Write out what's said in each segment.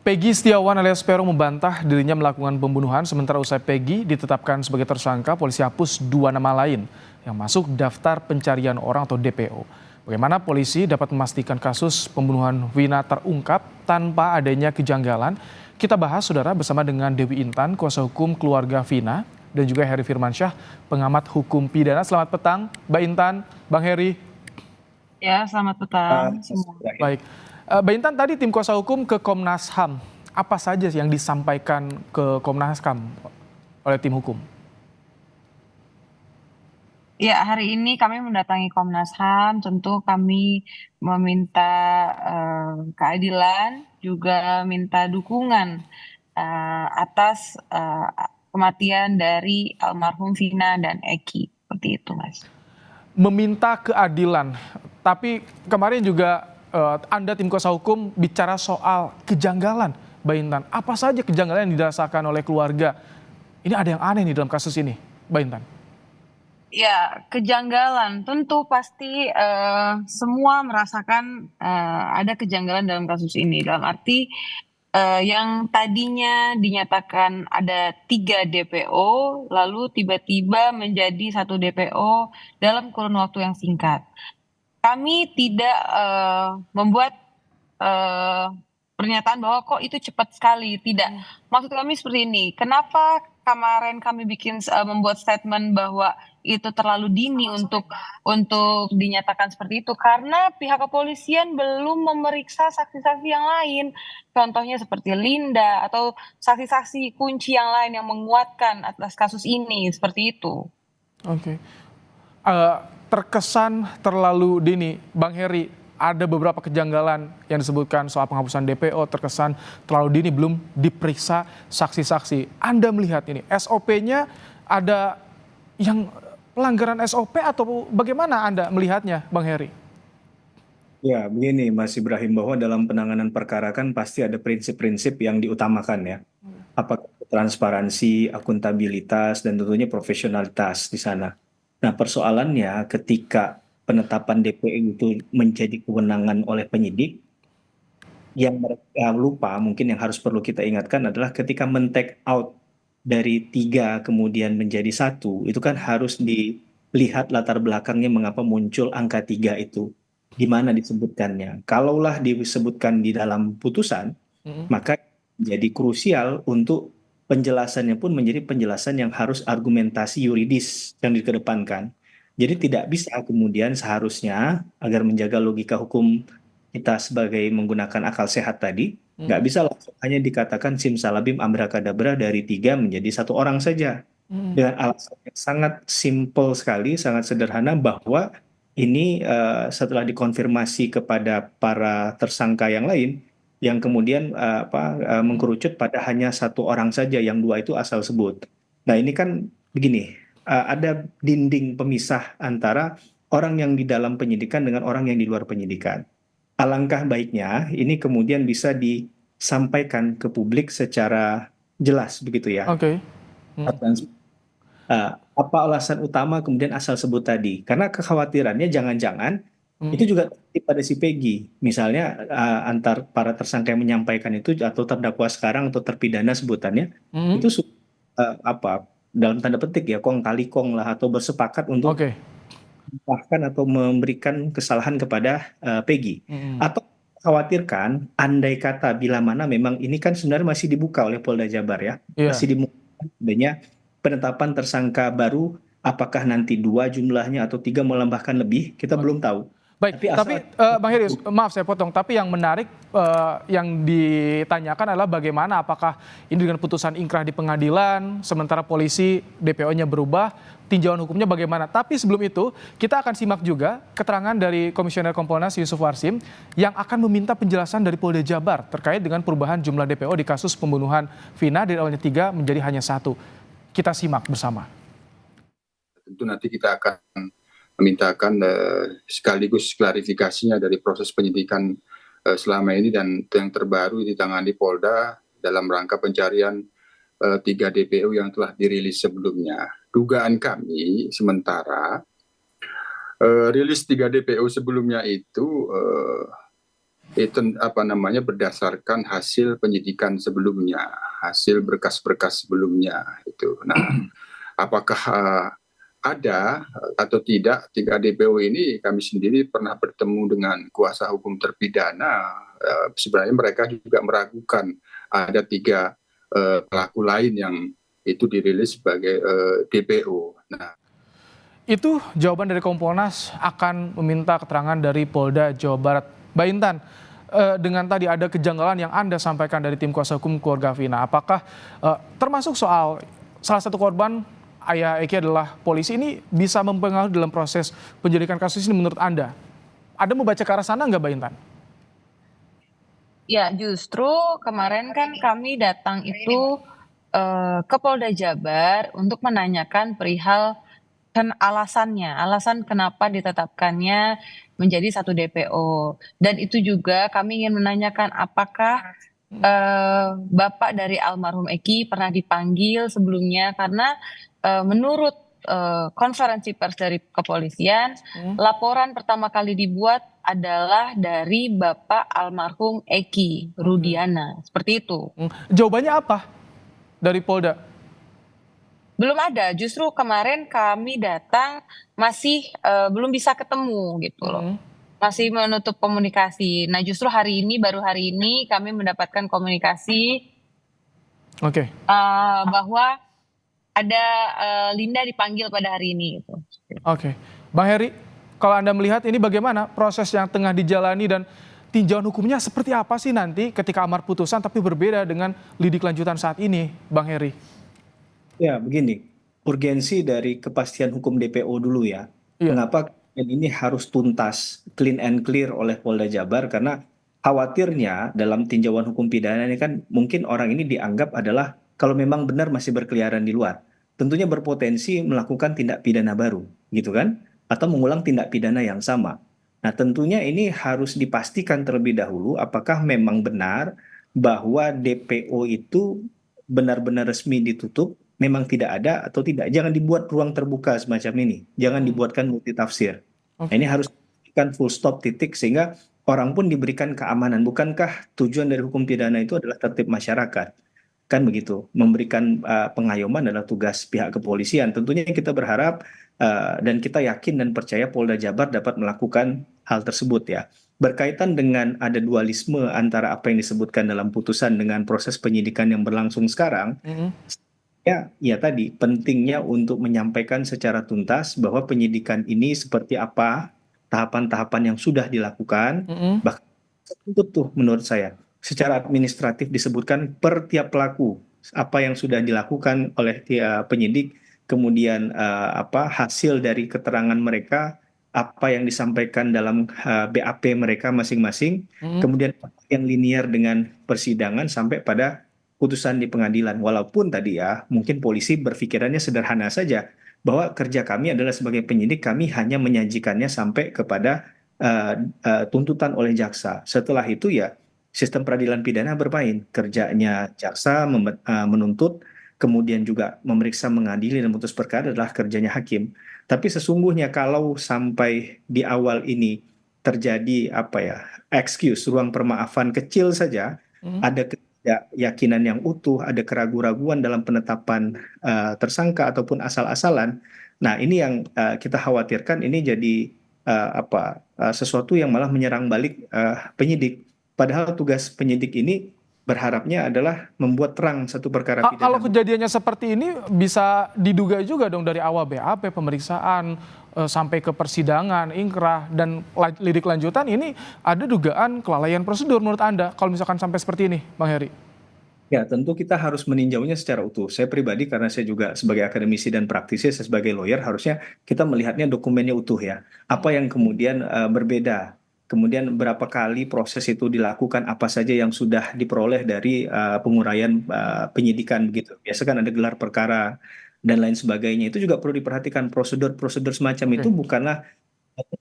Peggy Setiawan alias Peron membantah dirinya melakukan pembunuhan, sementara usai Peggy ditetapkan sebagai tersangka, polisi hapus 2 nama lain yang masuk daftar pencarian orang atau DPO. Bagaimana polisi dapat memastikan kasus pembunuhan Vina terungkap tanpa adanya kejanggalan? Kita bahas, saudara, bersama dengan Dewi Intan, kuasa hukum keluarga Vina, dan juga Heri Firmansyah, pengamat hukum pidana. Selamat petang, Mbak Intan, Bang Heri. Ya, selamat petang semua. Baik. Mbak Intan, tadi tim kuasa hukum ke Komnas HAM. Apa saja yang disampaikan ke Komnas HAM oleh tim hukum? Ya, hari ini kami mendatangi Komnas HAM, tentu kami meminta keadilan, juga minta dukungan atas kematian dari almarhum Vina dan Eki. Seperti itu, Mas. Meminta keadilan, tapi kemarin juga Anda tim kuasa hukum bicara soal kejanggalan, Mbak Intan. Apa saja kejanggalan yang dirasakan oleh keluarga? Ini ada yang aneh nih dalam kasus ini, Mbak Intan. Ya, kejanggalan. Tentu pasti semua merasakan ada kejanggalan dalam kasus ini. Dalam arti yang tadinya dinyatakan ada 3 DPO, lalu tiba-tiba menjadi 1 DPO dalam kurun waktu yang singkat. Kami tidak membuat eh, pernyataan bahwa kok itu cepat sekali. Tidak. Maksud kami seperti ini. Kenapa kemarin kami membuat statement bahwa itu terlalu dini untuk dinyatakan seperti itu? Karena pihak kepolisian belum memeriksa saksi-saksi yang lain. Contohnya seperti Linda atau saksi-saksi kunci yang lain yang menguatkan atas kasus ini, seperti itu. Oke. Terkesan terlalu dini, Bang Heri. Ada beberapa kejanggalan yang disebutkan soal penghapusan DPO, terkesan terlalu dini, belum diperiksa saksi-saksi. Anda melihat ini, SOP-nya ada yang pelanggaran SOP atau bagaimana Anda melihatnya, Bang Heri? Ya, begini Mas Ibrahim, bahwa dalam penanganan perkara kan pasti ada prinsip-prinsip yang diutamakan ya. Apakah transparansi, akuntabilitas, dan tentunya profesionalitas di sana. Nah, persoalannya ketika penetapan DPO itu menjadi kewenangan oleh penyidik, yang mereka lupa, mungkin yang harus perlu kita ingatkan adalah ketika men-take out dari 3 kemudian menjadi 1, itu kan harus dilihat latar belakangnya mengapa muncul angka 3 itu. Di mana disebutkannya. Kalaulah disebutkan di dalam putusan, maka jadi krusial untuk penjelasannya pun menjadi penjelasan yang harus argumentasi yuridis yang dikedepankan. Jadi tidak bisa kemudian seharusnya agar menjaga logika hukum kita sebagai menggunakan akal sehat tadi, nggak bisa langsung hanya dikatakan simsalabim abrakadabra dari 3 menjadi 1 orang saja. Dengan alasan yang sangat simple sekali, sangat sederhana bahwa ini setelah dikonfirmasi kepada para tersangka yang lain, yang kemudian mengkerucut pada hanya 1 orang saja, yang 2 itu asal sebut. Nah ini kan begini, ada dinding pemisah antara orang yang di dalam penyidikan dengan orang yang di luar penyidikan. Alangkah baiknya ini kemudian bisa disampaikan ke publik secara jelas begitu ya. Oke. Apa alasan utama kemudian asal sebut tadi? Karena kekhawatirannya jangan-jangan itu juga terjadi pada si Peggy. Misalnya antar para tersangka yang menyampaikan itu atau terdakwa sekarang atau terpidana sebutannya itu dalam tanda petik ya kong kali kong lah atau bersepakat untuk Oke. bahkan atau memberikan kesalahan kepada Peggy. Atau khawatirkan andai kata bila mana memang ini kan sebenarnya masih dibuka oleh Polda Jabar ya. Iya. Masih dimungkinkan adanya penetapan tersangka baru, apakah nanti 2 jumlahnya atau 3 melambahkan lebih, kita belum tahu. Baik, tapi Bang Heri, maaf saya potong, tapi yang menarik yang ditanyakan adalah bagaimana apakah ini dengan putusan ingkrah di pengadilan, sementara polisi DPO-nya berubah, tinjauan hukumnya bagaimana. Tapi sebelum itu, kita akan simak juga keterangan dari Komisioner Kompolnas Yusuf Warsim yang akan meminta penjelasan dari Polda Jabar terkait dengan perubahan jumlah DPO di kasus pembunuhan Vina dari awalnya 3 menjadi hanya 1. Kita simak bersama. Tentu nanti kita akan memintakan sekaligus klarifikasinya dari proses penyidikan selama ini dan yang terbaru ditangani Polda dalam rangka pencarian 3 DPO yang telah dirilis sebelumnya. Dugaan kami sementara rilis 3 DPO sebelumnya itu itu berdasarkan hasil penyidikan sebelumnya, hasil berkas-berkas sebelumnya itu. Nah, apakah ada atau tidak 3 DPO ini, kami sendiri pernah bertemu dengan kuasa hukum terpidana. Sebenarnya mereka juga meragukan ada 3 pelaku lain yang itu dirilis sebagai DPO. Nah, Itu jawaban dari Kompolnas akan meminta keterangan dari Polda Jawa Barat. Mbak Intan, dengan tadi ada kejanggalan yang Anda sampaikan dari tim kuasa hukum keluarga Vina, apakah termasuk soal salah satu korban ayah Eki adalah polisi, ini bisa mempengaruhi dalam proses penyelidikan kasus ini menurut Anda? Ada membaca ke arah sana nggak, Mbak Intan? Ya, justru kemarin kan kami datang itu ke Polda Jabar untuk menanyakan perihal alasan kenapa ditetapkannya menjadi satu DPO. Dan itu juga kami ingin menanyakan apakah Bapak dari almarhum Eki pernah dipanggil sebelumnya, karena menurut konferensi pers dari kepolisian, laporan pertama kali dibuat adalah dari Bapak almarhum Eki Rudiana, seperti itu. Jawabannya apa dari Polda? Belum ada, justru kemarin kami datang masih belum bisa ketemu gitu loh. Masih menutup komunikasi. Nah, justru baru hari ini kami mendapatkan komunikasi bahwa ada Linda dipanggil pada hari ini gitu. Oke. Bang Heri, kalau Anda melihat ini bagaimana proses yang tengah dijalani dan tinjauan hukumnya seperti apa sih nanti ketika amar putusan tapi berbeda dengan lidik lanjutan saat ini, Bang Heri? Ya, begini, urgensi dari kepastian hukum DPO dulu ya. Iya. Mengapa ini harus tuntas, clean and clear oleh Polda Jabar? Karena khawatirnya dalam tinjauan hukum pidana ini kan mungkin orang ini dianggap adalah kalau memang benar masih berkeliaran di luar, tentunya berpotensi melakukan tindak pidana baru, gitu kan? Atau mengulang tindak pidana yang sama. Nah, tentunya ini harus dipastikan terlebih dahulu apakah memang benar bahwa DPO itu benar-benar resmi ditutup, memang tidak ada atau tidak. Jangan dibuat ruang terbuka semacam ini. Jangan dibuatkan multitafsir. Nah, ini harus diberikan full stop titik sehingga orang pun diberikan keamanan. Bukankah tujuan dari hukum pidana itu adalah tertib masyarakat? Kan begitu. Memberikan pengayoman adalah tugas pihak kepolisian. Tentunya kita berharap dan kita yakin dan percaya Polda Jabar dapat melakukan hal tersebut ya. Berkaitan dengan ada dualisme antara apa yang disebutkan dalam putusan dengan proses penyidikan yang berlangsung sekarang, ya tadi pentingnya untuk menyampaikan secara tuntas bahwa penyidikan ini seperti apa, tahapan-tahapan yang sudah dilakukan, bahkan tuh menurut saya secara administratif disebutkan per tiap pelaku apa yang sudah dilakukan oleh penyidik, kemudian hasil dari keterangan mereka, apa yang disampaikan dalam BAP mereka masing-masing, kemudian yang linear dengan persidangan sampai pada putusan di pengadilan. Walaupun tadi ya, mungkin polisi berpikirannya sederhana saja, bahwa kerja kami adalah sebagai penyidik, kami hanya menyajikannya sampai kepada tuntutan oleh jaksa. Setelah itu ya, sistem peradilan pidana bermain. Kerjanya jaksa menuntut, kemudian juga memeriksa, mengadili, dan memutus perkara adalah kerjanya hakim. Tapi sesungguhnya kalau sampai di awal ini terjadi excuse, ruang permaafan kecil saja, ada keyakinan yang utuh, ada keraguan-raguan dalam penetapan tersangka ataupun asal-asalan. Nah, ini yang kita khawatirkan ini jadi sesuatu yang malah menyerang balik penyidik. Padahal tugas penyidik ini berharapnya adalah membuat terang satu perkara pidana. Kalau kejadiannya seperti ini bisa diduga juga dong dari awal BAP, pemeriksaan, sampai ke persidangan, ingkrah, dan lidik lanjutan ini ada dugaan kelalaian prosedur menurut Anda kalau misalkan sampai seperti ini, Bang Heri? Ya, tentu kita harus meninjaunya secara utuh. Saya pribadi karena saya juga sebagai akademisi dan praktisi, saya sebagai lawyer harusnya kita melihatnya dokumennya utuh ya. Apa yang kemudian berbeda, kemudian berapa kali proses itu dilakukan, apa saja yang sudah diperoleh dari penguraian penyidikan begitu. Biasa kan ada gelar perkara dan lain sebagainya. Itu juga perlu diperhatikan, prosedur-prosedur semacam itu bukanlah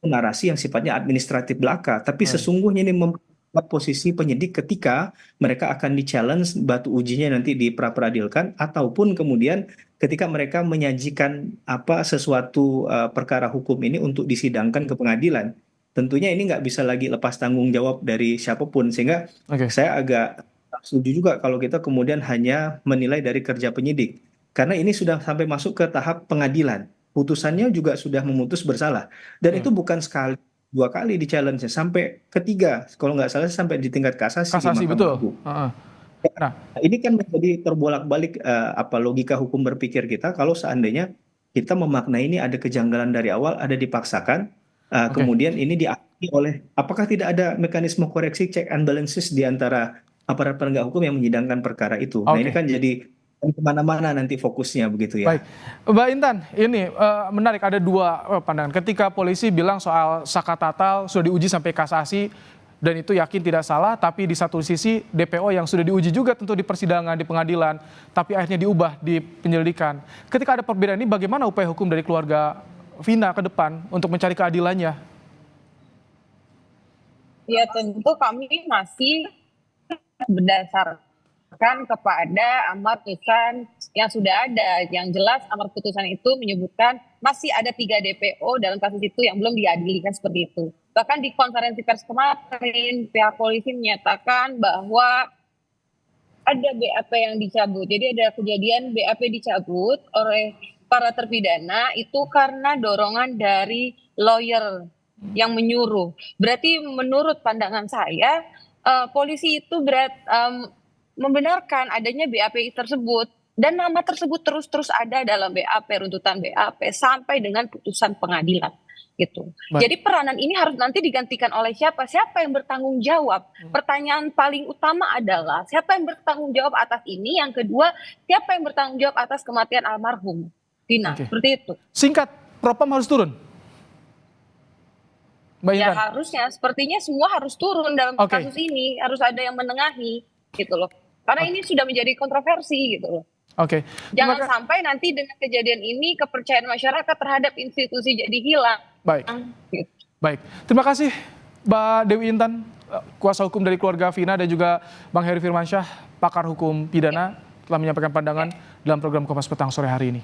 narasi yang sifatnya administratif belaka, tapi sesungguhnya ini membuat posisi penyidik ketika mereka akan di-challenge batu ujinya nanti diperadilan, ataupun kemudian ketika mereka menyajikan sesuatu perkara hukum ini untuk disidangkan ke pengadilan. tentunya ini nggak bisa lagi lepas tanggung jawab dari siapapun, sehingga Oke. saya agak setuju juga kalau kita kemudian hanya menilai dari kerja penyidik, karena ini sudah sampai masuk ke tahap pengadilan, putusannya juga sudah memutus bersalah, dan Iya. itu bukan sekali, 2 kali di challenge sampai ketiga, kalau nggak salah sampai di tingkat kasasi di Kasasi, Mahkamah betul. Agung. Heeh. Nah, Ini kan menjadi terbolak-balik apa logika hukum berpikir kita kalau seandainya kita memaknai ini ada kejanggalan dari awal, ada dipaksakan, oke. kemudian ini diakui oleh, apakah tidak ada mekanisme koreksi check and balances di antara aparat penegak hukum yang menyidangkan perkara itu. Nah ini Oke. kan jadi kemana-mana nanti fokusnya begitu Baik, ya. Mbak Intan, ini menarik, ada dua pandangan. Ketika polisi bilang soal saka tatal sudah diuji sampai kasasi dan itu yakin tidak salah, tapi di satu sisi DPO yang sudah diuji juga tentu di persidangan, di pengadilan, tapi akhirnya diubah di penyelidikan. Ketika ada perbedaan ini, bagaimana upaya hukum dari keluarga Vina ke depan untuk mencari keadilannya? Ya tentu kami masih berdasarkan kepada amar putusan yang sudah ada. Yang jelas amar putusan itu menyebutkan masih ada 3 DPO dalam kasus itu yang belum diadili, kan seperti itu. Bahkan di konferensi pers kemarin pihak polisi menyatakan bahwa ada BAP yang dicabut. Jadi ada kejadian BAP dicabut oleh para terpidana itu karena dorongan dari lawyer yang menyuruh. Berarti menurut pandangan saya polisi itu membenarkan adanya BAP tersebut dan nama tersebut terus ada dalam BAP, runtutan BAP sampai dengan putusan pengadilan gitu. Baik. Jadi peranan ini harus nanti digantikan oleh siapa? Siapa yang bertanggung jawab? Pertanyaan paling utama adalah siapa yang bertanggung jawab atas ini? Yang kedua, siapa yang bertanggung jawab atas kematian almarhum Vina? Oke. Seperti itu. Singkat, Propam harus turun? Mbak Ya Intan? harusnya, sepertinya semua harus turun dalam Oke. kasus ini, harus ada yang menengahi gitu loh. Karena ini sudah menjadi kontroversi gitu loh. Oke. Jangan sampai nanti dengan kejadian ini kepercayaan masyarakat terhadap institusi jadi hilang. Baik. Gitu. Baik, terima kasih Mbak Dewi Intan, kuasa hukum dari keluarga Vina, dan juga Bang Heri Firmansyah, pakar hukum pidana, telah menyampaikan pandangan dalam program Kompas Petang sore hari ini.